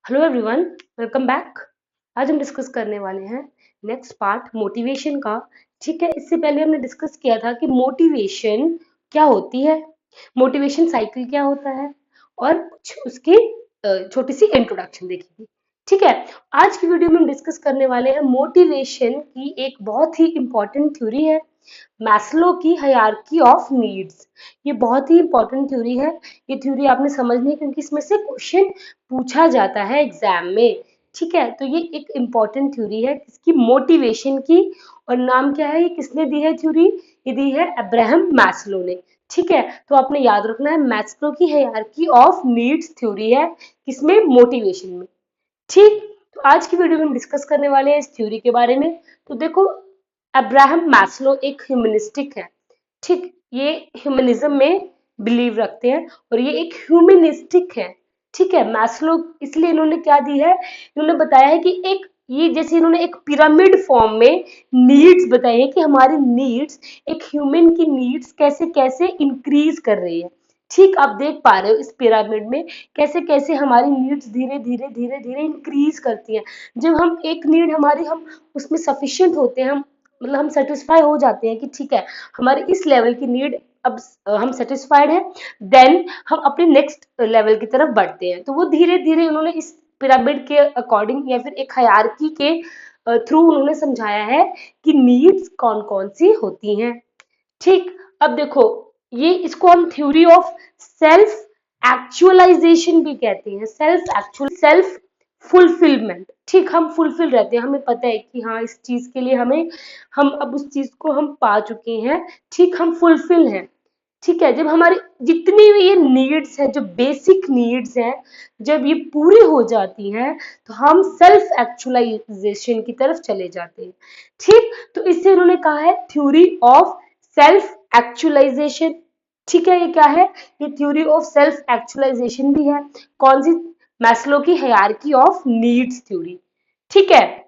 Hello everyone, welcome back. आज हम discuss करने वाले हैं नेक्स्ट पार्ट मोटिवेशन का। ठीक है, इससे पहले हमने डिस्कस किया था कि मोटिवेशन क्या होती है, मोटिवेशन साइकिल क्या होता है और कुछ उसकी छोटी सी इंट्रोडक्शन देखेंगे। ठीक है, आज की वीडियो में हम डिस्कस करने वाले हैं मोटिवेशन की एक बहुत ही इंपॉर्टेंट थ्योरी है, मैस्लो की हायरार्की ऑफ नीड्स। ये बहुत ही इंपॉर्टेंट थ्योरी है। ये थ्योरी आपने समझनी है क्योंकि इसमें से क्वेश्चन पूछा जाता है एग्जाम में। ठीक है, तो ये एक इम्पॉर्टेंट थ्योरी है इसकी मोटिवेशन की। और नाम क्या है, ये किसने दी है थ्योरी? ये दी है अब्राहम मैस्लो ने। ठीक है, तो आपने याद रखना है मैस्लो की हायरार्की ऑफ नीड्स थ्योरी है किसमें? मोटिवेशन में। ठीक, तो आज की वीडियो में हम डिस्कस करने वाले हैं इस थ्योरी के बारे में। तो देखो, अब्राहम मैस्लो एक ह्यूमनिस्टिक है। ठीक, ये ह्यूमनिज्म में बिलीव रखते हैं और ये एक ह्यूमनिस्टिक है। ठीक है, मैस्लो इसलिए इन्होंने क्या दी है, इन्होंने बताया है कि एक ये जैसे इन्होंने एक पिरामिड फॉर्म में नीड्स बताई है कि हमारी नीड्स, एक ह्यूमन की नीड्स कैसे कैसे इंक्रीज कर रही है। ठीक, आप देख पा रहे हो इस पिरामिड में कैसे कैसे हमारी नीड्स धीरे धीरे धीरे धीरे इंक्रीज करती हैं। जब हम एक नीड हमारी हम उसमें सफिशिएंट होते हैं, हम मतलब हम सेटिस्फाई हो जाते हैं कि ठीक है हमारी इस लेवल की नीड अब हम सेटिस्फाइड है, देन हम अपने नेक्स्ट लेवल की तरफ बढ़ते हैं। तो वो धीरे धीरे उन्होंने इस पिरामिड के अकॉर्डिंग या फिर एक हायरार्की के थ्रू उन्होंने समझाया है कि नीड्स कौन कौन सी होती हैं। ठीक, अब देखो, ये इसको हम थ्योरी ऑफ सेल्फ एक्चुअलाइजेशन भी कहते हैं। Self fulfilment. ठीक, हम फुलफिल रहते हैं, हमें पता है कि हाँ इस चीज के लिए हमें, हम अब उस चीज को हम पा चुके हैं। ठीक, हम फुलफिल हैं। ठीक है, जब हमारी जितनी भी ये नीड्स हैं, जो बेसिक नीड्स हैं, जब ये पूरी हो जाती हैं तो हम सेल्फ एक्चुअलाइजेशन की तरफ चले जाते हैं। ठीक, तो इससे उन्होंने कहा है थ्योरी ऑफ सेल्फ एक्चुअलाइजेशन। ठीक है, ये क्या है? ये थ्योरी ऑफ सेल्फ एक्चुअलाइजेशन भी है। कौन सी? मैस्लो की हायरार्की ऑफ नीड्स थ्योरी। ठीक है,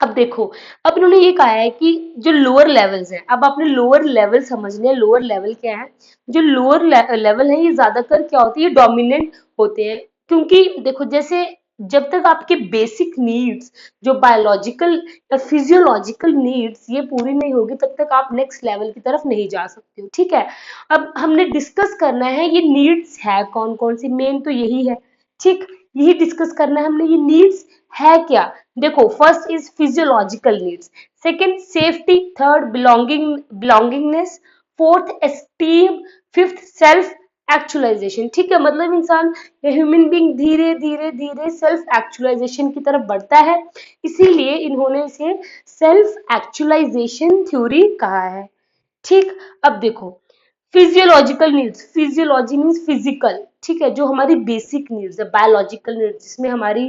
अब देखो, अब इन्होंने ये कहा है कि जो लोअर लेवल्स हैं, अब आपने लोअर लेवल समझने हैं। लोअर लेवल क्या है? जो लोअर लेवल है ये ज्यादातर क्या होती है, डोमिनेंट होते हैं। क्योंकि देखो, जैसे जब तक आपके बेसिक नीड्स, जो बायोलॉजिकल या फिजियोलॉजिकल नीड्स ये पूरी नहीं होगी, तब तक आप नेक्स्ट लेवल की तरफ नहीं जा सकते हो। ठीक है, अब हमने डिस्कस करना है ये नीड्स है कौन कौन सी, मेन तो यही है। ठीक, यही डिस्कस करना है हमने, ये नीड्स है क्या। देखो, first is physiological needs, second safety, third belongingness, fourth esteem, fifth self actualization. ठीक है, मतलब इंसान या ह्यूमन बीइंग धीरे धीरे धीरे सेल्फ एक्चुअलाइजेशन की तरफ बढ़ता है, इसीलिए इन्होंने इसे सेल्फ एक्चुअलाइजेशन थ्योरी कहा है। ठीक, अब देखो, physiological needs, physiology means physical. ठीक है, जो हमारी बेसिक नीड्स है, बायोलॉजिकल नीड्स जिसमें हमारी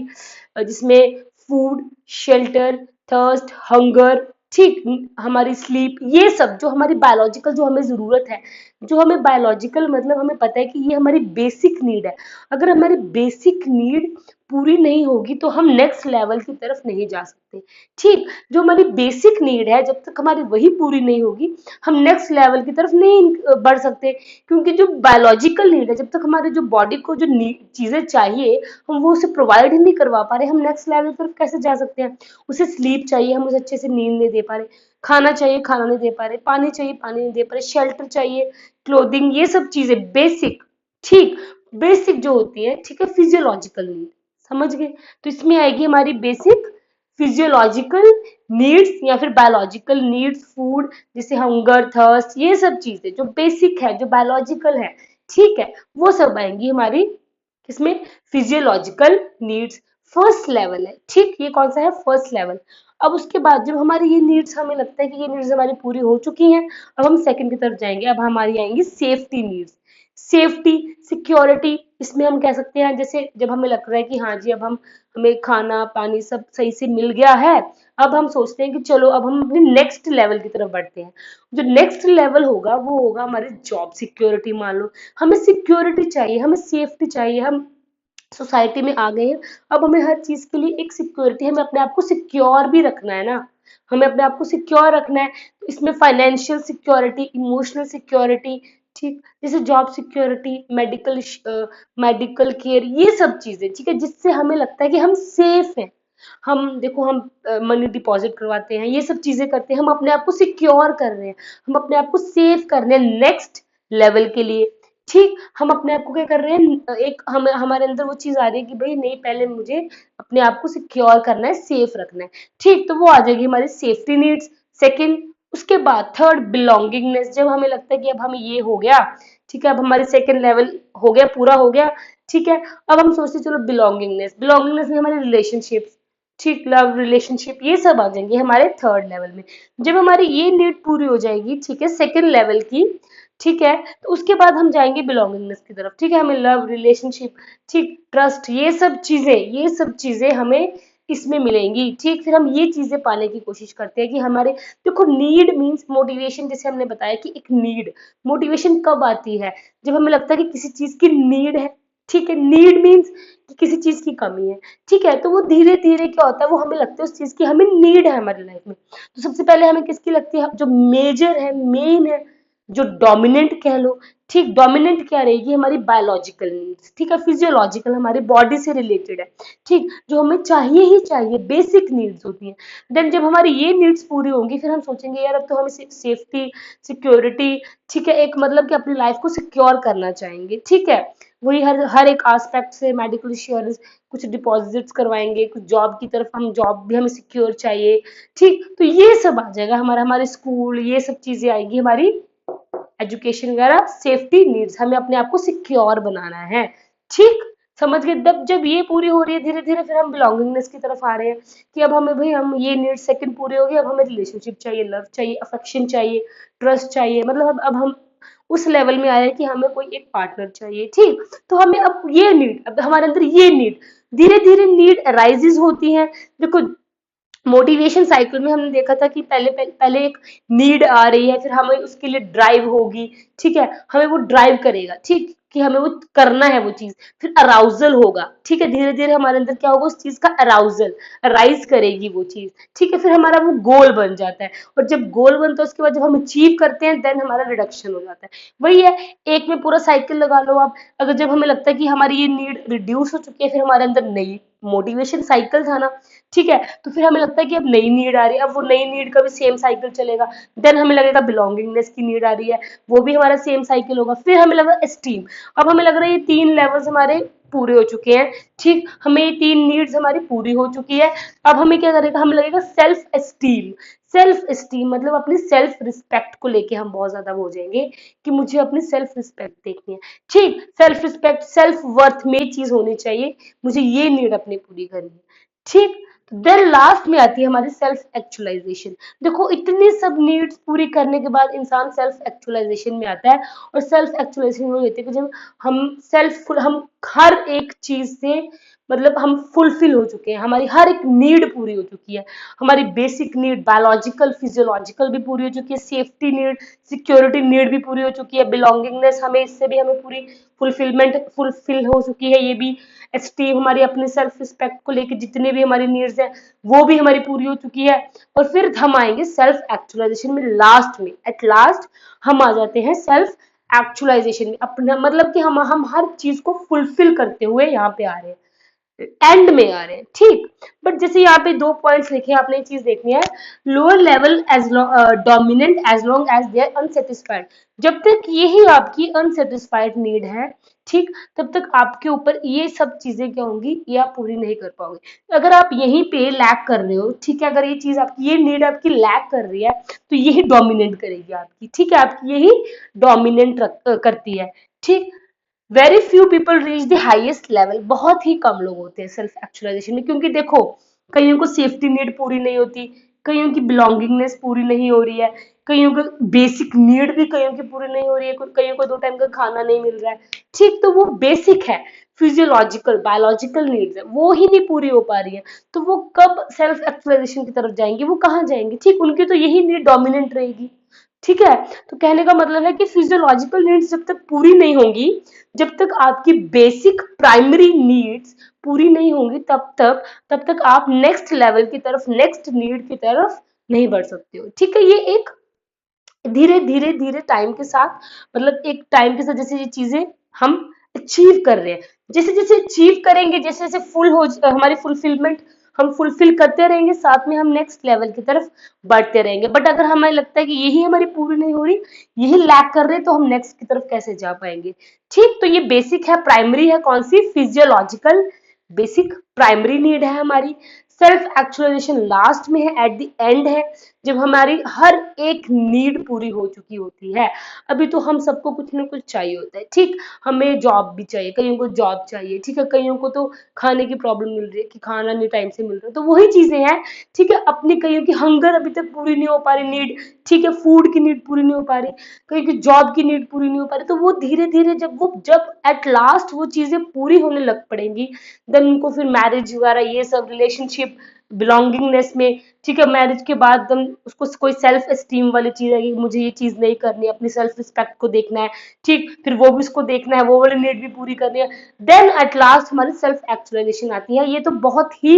जिसमें फूड, शेल्टर, थर्स्ट, हंगर, ठीक, हमारी स्लीप, ये सब जो हमारी बायोलॉजिकल जो हमें जरूरत है, जो हमें बायोलॉजिकल मतलब हमें पता है कि ये हमारी बेसिक नीड है। अगर हमारी बेसिक नीड पूरी नहीं होगी तो हम नेक्स्ट लेवल की तरफ नहीं जा सकते। ठीक, जो हमारी बेसिक नीड है जब तक हमारी वही पूरी नहीं होगी हम नेक्स्ट लेवल की तरफ नहीं बढ़ सकते। क्योंकि जो बायोलॉजिकल नीड है, जब तक हमारे जो बॉडी को जो चीजें चाहिए हम वो उसे प्रोवाइड ही नहीं करवा पा रहे, हम नेक्स्ट लेवल की तरफ कैसे जा सकते हैं? उसे स्लीप चाहिए, हम उसे अच्छे से नींद नहीं दे पा रहे, खाना चाहिए खाना नहीं दे पा रहे, पानी चाहिए पानी नहीं दे पा रहे, शेल्टर चाहिए, क्लोथिंग, ये सब चीजें बेसिक। ठीक, बेसिक जो होती है, ठीक है, फिजियोलॉजिकल नीड। समझ गए? तो इसमें आएगी हमारी बेसिक फिजियोलॉजिकल नीड्स या फिर बायोलॉजिकल नीड्स, फूड जैसे हंगर, थर्स्ट, ये सब चीजें जो बेसिक है, जो बायोलॉजिकल है। ठीक है, वो सब आएंगी हमारी किसमें? फिजियोलॉजिकल नीड्स फर्स्ट लेवल है। ठीक, ये कौन सा है? First level. अब उसके बाद जब हमारी ये नीड्स, हमें लगता है कि ये नीड्स हमारी पूरी हो चुकी हैं, अब हम सेकंड की तरफ जाएंगे। अब हमारी आएंगी सेफ्टी नीड्स, सेफ्टी, सिक्योरिटी। इसमें हम कह सकते हैं जैसे जब हमें लग रहा है कि हाँ जी अब हम, हमें खाना पानी सब सही से मिल गया है, अब हम सोचते हैं कि चलो अब हम अपने नेक्स्ट लेवल की तरफ बढ़ते हैं। जो नेक्स्ट लेवल होगा वो होगा हमारी जॉब सिक्योरिटी। मान लो हमें सिक्योरिटी चाहिए, हमें सेफ्टी चाहिए, हम सोसाइटी में आ गए हैं, अब हमें हर चीज के लिए एक सिक्योरिटी, हमें अपने आप को सिक्योर भी रखना है ना, हमें अपने आप को सिक्योर रखना है। तो इसमें फाइनेंशियल सिक्योरिटी, इमोशनल सिक्योरिटी, ठीक, जैसे जॉब सिक्योरिटी, मेडिकल केयर, ये सब चीजें, ठीक है, जिससे हमें लगता है कि हम सेफ हैं। हम देखो, हम मनी डिपॉजिट करवाते हैं, ये सब चीजें करते हैं, हम अपने आप को सिक्योर कर रहे हैं, हम अपने आप को सेव कर रहे हैं नेक्स्ट लेवल के लिए। ठीक, हम अपने आप को क्या कर रहे हैं, एक हम हमारे अंदर वो चीज आ रही है कि भाई नहीं, पहले मुझे अपने आप को सिक्योर करना है, सेफ रखना है। ठीक, तो वो आ जाएगी हमारी सेफ्टी नीड्स। सेकंड, उसके बाद थर्ड, बिलोंगिंगनेस। जब हमें लगता है कि अब हमें ये हो गया, ठीक है, अब हमारे सेकंड लेवल हो गया, पूरा हो गया, ठीक है, अब हम सोचते हैं, चलो बिलोंगिंगनेस, बिलोंगिंगनेस में हमारे रिलेशनशिप्स, ठीक, लव रिलेशनशिप, ये सब आ जाएंगे हमारे थर्ड लेवल में। जब हमारी ये नीड पूरी हो जाएगी, ठीक है, सेकंड लेवल की, ठीक है, तो उसके बाद हम जाएंगे बिलोंगिंगनेस की तरफ। ठीक है, हमें लव रिलेशनशिप, ठीक, ट्रस्ट, ये सब चीजें हमें इसमें मिलेंगी। ठीक, फिर हम ये चीजें पाने की कोशिश करते हैं कि हमारे, देखो, नीड मीन्स मोटिवेशन, जैसे हमने बताया कि एक नीड, मोटिवेशन कब आती है, जब हमें लगता है कि किसी चीज की नीड है। ठीक है, नीड मीन्स कि किसी चीज की कमी है। ठीक है, तो वो धीरे धीरे क्या होता है, वो हमें लगता है उस चीज की हमें नीड है हमारी लाइफ में। तो सबसे पहले हमें किसकी लगती है, जो मेजर है, मेन है, जो डोमिनेंट कह लो। ठीक, डोमिनेंट क्या रहेगी, हमारी बायोलॉजिकल नीड्स, ठीक है, फिजियोलॉजिकल, हमारी बॉडी से रिलेटेड है। ठीक, जो हमें चाहिए ही चाहिए, बेसिक नीड्स होती हैं। देन जब हमारी ये नीड्स पूरी होंगी, फिर हम सोचेंगे यार अब तो हमें सेफ्टी, सिक्योरिटी, ठीक है, एक मतलब कि अपनी लाइफ को सिक्योर करना चाहेंगे। ठीक है, वही हर हर एक एस्पेक्ट से, मेडिकल इंश्योरेंस, कुछ डिपॉजिट्स करवाएंगे, कुछ जॉब की तरफ, हम जॉब भी हमें सिक्योर चाहिए। ठीक, तो ये सब आ जाएगा हमारा, हमारे स्कूल, ये सब चीजें आएंगी, हमारी एजुकेशन वगैरह, सेफ्टी नीड्स, हमें अपने आप को सिक्योर बनाना है। ठीक, समझ गए। जब ये पूरी हो रही है धीरे धीरे, फिर हम बिलोंगिंगनेस की तरफ आ रहे हैं कि अब हमें, भाई हम ये नीड सेकंड पूरी हो गई, अब हमें रिलेशनशिप चाहिए, लव चाहिए, अफेक्शन चाहिए, ट्रस्ट चाहिए, मतलब अब हम उस लेवल में आए हैं कि हमें कोई एक पार्टनर चाहिए। ठीक, तो हमें अब ये नीड, अब हमारे अंदर ये नीड, धीरे धीरे नीड अराइजेज होती है। देखो, मोटिवेशन साइकिल में हमने देखा था कि पहले एक नीड आ रही है, फिर हमें उसके लिए ड्राइव होगी। ठीक है, हमें वो ड्राइव करेगा, ठीक, कि हमें वो करना है वो चीज, फिर अराउजल होगा। ठीक है, धीरे धीरे हमारे अंदर क्या होगा, उस चीज का अराउजल, राइज करेगी वो चीज। ठीक है, फिर हमारा वो गोल बन जाता है, और जब गोल बनता है उसके बाद जब हम अचीव करते हैं, देन हमारा रिडक्शन हो जाता है। वही है, एक में पूरा साइकिल लगा लो आप। अगर जब हमें लगता है कि हमारी ये नीड रिड्यूस हो चुकी है, फिर हमारे अंदर नई, मोटिवेशन साइकिल था ना, ठीक है, तो फिर हमें लगता है कि अब नई नीड आ रही है, अब वो नई नीड का भी सेम साइकिल चलेगा। देन हमें लगेगा बिलोंगिंगनेस की नीड आ रही है, वो भी हमारा सेम साइकिल होगा। फिर हमें लगा एस्टीम, अब हमें लग रहा है ये तीन लेवल्स हमारे पूरे हो चुके हैं। ठीक, हमें ये तीन नीड्स हमारी पूरी हो चुकी है। अब हमें क्या करेगा, हमें लगेगा सेल्फ एस्टीम। सेल्फ एस्टीम मतलब अपनी सेल्फ रिस्पेक्ट को लेके हम बहुत ज्यादा हो जाएंगे कि मुझे अपनी सेल्फ रिस्पेक्ट देखनी है। ठीक, सेल्फ रिस्पेक्ट, सेल्फ वर्थ में चीज होनी चाहिए, मुझे ये नीड अपनी पूरी करनी है। ठीक, देन लास्ट में आती है हमारी सेल्फ एक्चुअलाइजेशन। देखो, इतनी सब नीड्स पूरी करने के बाद इंसान सेल्फ एक्चुअलाइजेशन में आता है। और सेल्फ एक्चुअलाइजेशन वो होती है कि जब हम हर एक चीज से, मतलब हम फुलफिल हो चुके हैं, हमारी हर एक नीड पूरी हो चुकी है, हमारी बेसिक नीड, बायोलॉजिकल, फिजियोलॉजिकल भी पूरी हो चुकी है, सेफ्टी नीड, सिक्योरिटी नीड भी पूरी हो चुकी है, बिलोंगिंगनेस, हमें इससे भी हमें पूरी फुलफिल हो चुकी है, ये भी एस्टीम, हमारी अपनी सेल्फ रिस्पेक्ट को लेके जितने भी हमारी नीड्स हैं, वो भी हमारी पूरी हो चुकी है। और फिर हम आएंगे सेल्फ एक्चुअलाइजेशन में, लास्ट में, एट लास्ट हम आ जाते हैं सेल्फ एक्चुअलाइजेशन में, अपना मतलब कि हम हर चीज को फुलफिल करते हुए यहाँ पे आ रहे हैं, एंड में आ रहे हैं। ठीक, बट जैसे यहाँ पे दो पॉइंट्स लिखे हैं, आपने एक चीज देखनी है, lower level as dominant as long as they are unsatisfied. जब तक यही आपकी अनसेटिस्फाइड नीड है, ठीक, तब तक आपके ऊपर ये सब चीजें क्या होंगी, ये आप पूरी नहीं कर पाओगे। अगर आप यहीं पे लैक कर रहे हो, ठीक है, अगर ये चीज आपकी, ये नीड आपकी लैक कर रही है, तो यही डोमिनेट करेगी आपकी। ठीक है, आपकी यही डोमिनेंट करती है। ठीक, very few people reach the highest level, बहुत ही कम लोग होते हैं सेल्फ एक्चुअलाइजेशन में, क्योंकि देखो, कईयों को सेफ्टी नीड पूरी नहीं होती, कईयों की बिलोंगिंगनेस पूरी नहीं हो रही है, कईयों को बेसिक नीड भी कईयों की पूरी नहीं हो रही है, कईयों को 2 टाइम का खाना नहीं मिल रहा है। ठीक, तो वो बेसिक है, फिजियोलॉजिकल, बायोलॉजिकल नीड्स है, वो ही नहीं पूरी हो पा रही है, तो वो कब सेल्फ एक्चुअलाइजेशन की तरफ जाएंगे, वो कहाँ जाएंगे। ठीक, उनकी तो यही नीड डोमिनेंट रहेगी। ठीक है, तो कहने का मतलब है कि फिजियोलॉजिकल नीड्स जब तक पूरी नहीं होंगी, जब तक आपकी बेसिक प्राइमरी नीड्स पूरी नहीं होंगी, तब तक आप नेक्स्ट लेवल की तरफ, नेक्स्ट नीड की तरफ नहीं बढ़ सकते हो। ठीक है, ये एक धीरे धीरे धीरे टाइम के साथ, मतलब एक टाइम के साथ जैसे ये चीजें हम अचीव कर रहे हैं, जैसे जैसे अचीव करेंगे, जैसे जैसे हमारी फुलफिलमेंट हम फुलफिल करते रहेंगे, साथ में हम नेक्स्ट लेवल की तरफ बढ़ते रहेंगे। बट अगर हमें लगता है कि यही हमारी पूरी नहीं हो रही, यही लैक कर रहे हैं, तो हम नेक्स्ट की तरफ कैसे जा पाएंगे। ठीक, तो ये बेसिक है, प्राइमरी है, कौन सी, फिजियोलॉजिकल बेसिक प्राइमरी नीड है हमारी। सेल्फ एक्चुअलाइजेशन लास्ट में है, एट द एंड है, जब हमारी हर एक नीड पूरी हो चुकी होती है। अभी तो हम सबको कुछ ना कुछ चाहिए होता है, ठीक, हमें जॉब भी चाहिए, कईयों को जॉब चाहिए, ठीक है, कईयों को तो खाने की प्रॉब्लम मिल रही है कि खाना नहीं टाइम से मिल रहा है, तो वही चीजें हैं। ठीक है, अपनी कईयों की हंगर अभी तक पूरी नहीं हो पा रही नीड, ठीक है, फूड की नीड पूरी नहीं हो पा रही, कहीं की जॉब की नीड पूरी नहीं हो पा रही, तो वो धीरे धीरे जब एट लास्ट वो चीजें पूरी होने लग पड़ेंगी, देन उनको फिर मैरिज वगैरह ये सब रिलेशनशिप बिलोंगिंगनेस में, ठीक है, मैरिज के बाद हम उसको कोई सेल्फ एस्टीम वाली चीज है कि मुझे ये चीज नहीं करनी है, अपनी सेल्फ रिस्पेक्ट को देखना है, ठीक, फिर वो भी उसको देखना है, वो वाली नीड भी पूरी करनी है, देन एट लास्ट हमारी सेल्फ एक्चुअलाइजेशन आती है। ये तो बहुत ही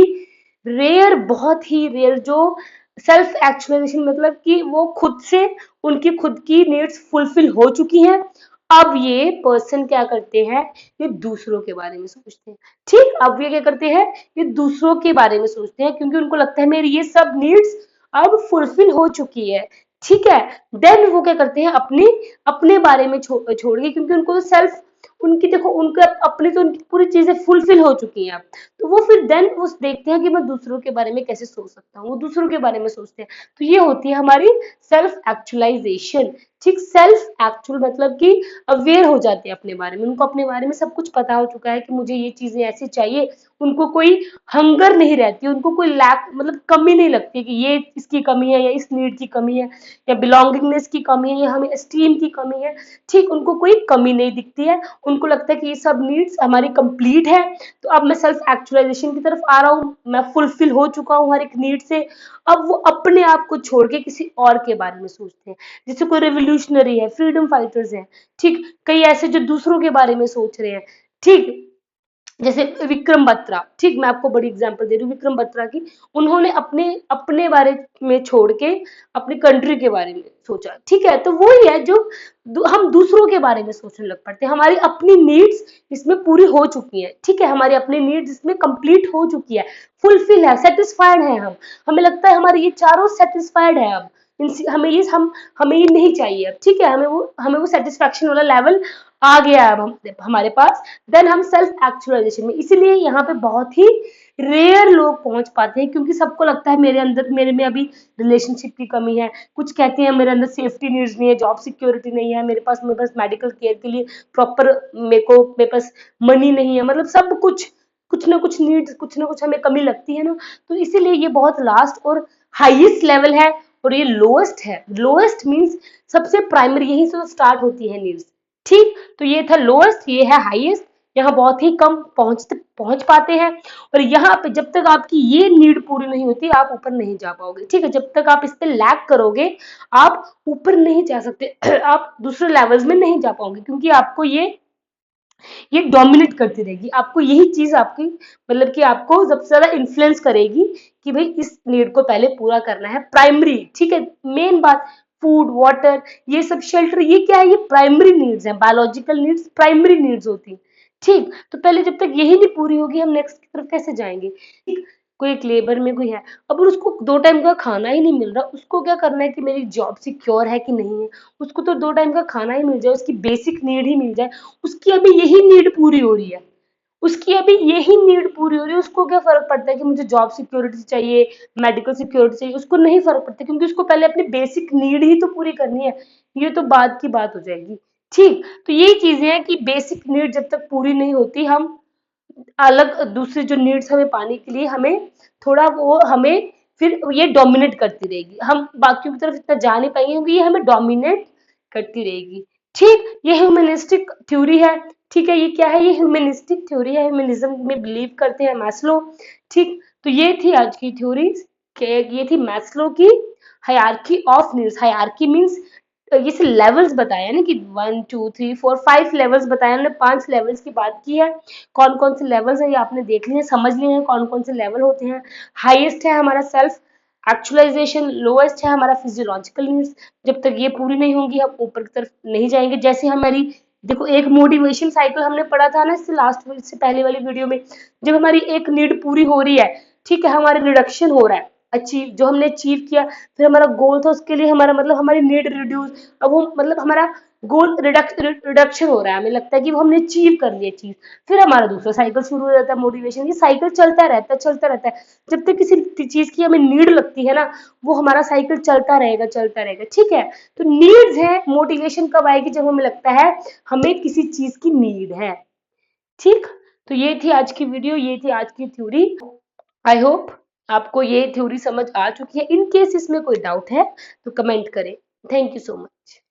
रेयर जो सेल्फ एक्चुअलाइजेशन, मतलब कि वो खुद से उनकी खुद की नीड्स फुलफिल हो चुकी हैं, अब ये पर्सन क्या करते हैं, ये दूसरों के बारे में सोचते हैं। ठीक, अब ये क्या करते हैं, ये दूसरों के बारे में सोचते हैं, क्योंकि उनको लगता है मेरी ये सब नीड्स अब फुलफिल हो चुकी है। ठीक है, देन वो क्या करते हैं, अपनी अपने बारे में छोड़ के, क्योंकि उनको तो सेल्फ, उनकी देखो, उनके अपनी तो उनकी पूरी चीजें फुलफिल हो चुकी हैं अब, तो वो फिर देन उस देखते हैं कि मैं दूसरों के बारे में कैसे सोच सकता हूँ, वो दूसरों के बारे में सोचते हैं। तो ये होती है हमारी सेल्फ एक्चुअलाइजेशन। ठीक, सेल्फ एक्चुअल मतलब कि अवेयर हो जाते हैं अपने बारे में, उनको अपने बारे में सब कुछ पता हो चुका है कि मुझे ये चीजें ऐसी चाहिए, उनको कोई हंगर नहीं रहती, उनको कोई लैक मतलब कमी नहीं लगती कि ये इसकी कमी है या इस नीड की कमी है या बिलोंगिंगनेस की कमी है या हमें एस्टीम की कमी है। ठीक, उनको कोई कमी नहीं दिखती है, उनको लगता है कि ये सब नीड्स हमारी कंप्लीट है, तो अब मैं सेल्फ एक्चुअलाइजेशन की तरफ आ रहा हूँ, मैं फुलफिल हो चुका हूँ हर एक नीड से। अब वो अपने आप को छोड़ के किसी और के बारे में सोचते हैं, जैसे कोई रेवोल्यूशनरी है, फ्रीडम फाइटर्स हैं, ठीक, कई ऐसे जो दूसरों के बारे में सोच रहे हैं। ठीक, जैसे विक्रम बत्रा, ठीक, मैं आपको बड़ी एग्जांपल दे रही हूँ विक्रम बत्रा की, उन्होंने अपने अपने बारे में छोड़ के अपनी कंट्री के बारे में सोचा। ठीक है, तो वही है जो हम दूसरों के बारे में सोचने लग पड़ते हैं, हमारी अपनी नीड्स इसमें पूरी हो चुकी है, ठीक है, हमारी अपनी नीड्स इसमें कंप्लीट हो चुकी है, फुलफिल है, सेटिस्फाइड है हम, हमें लगता है हमारे ये चारों सेटिस्फाइड है अब, हमें ये नहीं चाहिए अब, ठीक है, हमें वो सेटिस्फैक्शन वाला लेवल आ गया है अब हमारे पास, देन हम सेल्फ एक्चुअलाइजेशन में, इसीलिए यहाँ पे बहुत ही रेयर लोग पहुंच पाते हैं, क्योंकि सबको लगता है मेरे में अभी रिलेशनशिप की कमी है, कुछ कहते हैं मेरे अंदर सेफ्टी नीड्स नहीं है, जॉब सिक्योरिटी नहीं है, मेरे पास मेडिकल केयर के लिए प्रॉपर, मेरे पास मनी नहीं है, मतलब सब कुछ, कुछ ना कुछ नीड्स, कुछ ना कुछ हमें कमी लगती है ना, तो इसीलिए ये बहुत लास्ट और हाईएस्ट लेवल है, और ये लोएस्ट है, लोएस्ट मीन्स सबसे प्राइमरी, यही से तो स्टार्ट होती है नीड्स। ठीक, तो ये था लोएस्ट, ये है हाईएस्ट, यहाँ बहुत ही कम पहुंच पाते हैं, और यहाँ पे जब तक आपकी ये नीड पूरी नहीं होती आप ऊपर नहीं जा पाओगे। ठीक है, जब तक आप इस पे लैक करोगे आप ऊपर नहीं जा सकते आप दूसरे लेवल्स में नहीं जा पाओगे, क्योंकि आपको ये डोमिनेट करती रहेगी, आपको यही चीज आपकी, मतलब कि आपको सबसे ज्यादा इन्फ्लुएंस करेगी कि भाई इस नीड को पहले पूरा करना है, प्राइमरी। ठीक है, मेन बात, फूड, वाटर, ये सब, शेल्टर, ये क्या है, ये प्राइमरी नीड्स है, बायोलॉजिकल नीड्स प्राइमरी नीड्स होती हैं। ठीक, तो पहले जब तक यही नहीं पूरी होगी हम नेक्स्ट की तरफ कैसे जाएंगे। ठीक, कोई एक लेबर में कोई है, अब उसको 2 टाइम का खाना ही नहीं मिल रहा, उसको क्या करना है कि मेरी जॉब सिक्योर है कि नहीं है, उसको तो 2 टाइम का खाना ही मिल जाए, उसकी बेसिक नीड ही मिल जाए, उसकी अभी यही नीड पूरी हो रही है, उसकी अभी यही नीड पूरी हो रही है, उसको क्या फर्क पड़ता है कि मुझे जॉब सिक्योरिटी चाहिए, मेडिकल सिक्योरिटी चाहिए, उसको नहीं फर्क पड़ता, क्योंकि उसको पहले अपनी बेसिक नीड ही तो पूरी करनी है, ये तो बाद की बात हो जाएगी। ठीक, तो यही चीजें हैं कि बेसिक नीड जब तक पूरी नहीं होती, हम अलग दूसरी जो नीड्स हमें पाने के लिए हमें थोड़ा वो हमें फिर ये डोमिनेट करती रहेगी, हम बाकियों की तरफ इतना जा नहीं पाएंगे, क्योंकि ये हमें डोमिनेट करती रहेगी। ठीक, ये ह्यूमनिस्टिक थ्योरी है। ठीक है, ये क्या है, ये ह्यूमनिस्टिक थ्योरी है, ह्यूमनिज्म में बिलीव करते हैं मैस्लो। ठीक, तो ये थी आज की थ्योरीज, ये थी मैस्लो की hierarchy of needs. Hierarchy means जैसे लेवल्स बताया ना कि 1 2 3 4 5 लेवल्स बताया, हमने 5 लेवल्स की बात की है, कौन कौन से लेवल्स है ये आपने देख लिए, समझ लिए हैं कौन कौन से लेवल होते हैं। हाईएस्ट है हमारा सेल्फ एक्चुअलाइजेशन लोएस्ट है हमारा फिजियोलॉजिकल नीड्स, जब तक ये पूरी नहीं होंगी हम ऊपर की तरफ नहीं जाएंगे। जैसे हमारी देखो एक मोटिवेशन साइकिल हमने पढ़ा था ना इससे इससे पहले वाली वीडियो में, जब हमारी एक नीड पूरी हो रही है, ठीक है, हमारा रिडक्शन हो रहा है, अचीव जो हमने अचीव किया, फिर हमारा गोल था उसके लिए हमारा मतलब हमारी नीड रिड्यूस, अब वो मतलब हमारा गोल रिडक्शन हो रहा है, हमें लगता है कि वो हमने अचीव कर लिया चीज, फिर हमारा दूसरा साइकिल शुरू हो जाता है मोटिवेशन, ये साइकिल चलता रहता है। जब तक किसी चीज की हमें नीड लगती है ना, वो हमारा साइकिल चलता रहेगा, ठीक है। तो नीड्स है, मोटिवेशन कब आएगी, जब हमें लगता है हमें किसी चीज की नीड है, ठीक। तो ये थी आज की वीडियो, ये थी आज की थ्योरी। आई होप आपको ये थ्योरी समझ आ चुकी है। इन केस इसमें कोई डाउट है तो कमेंट करें। Thank you so much.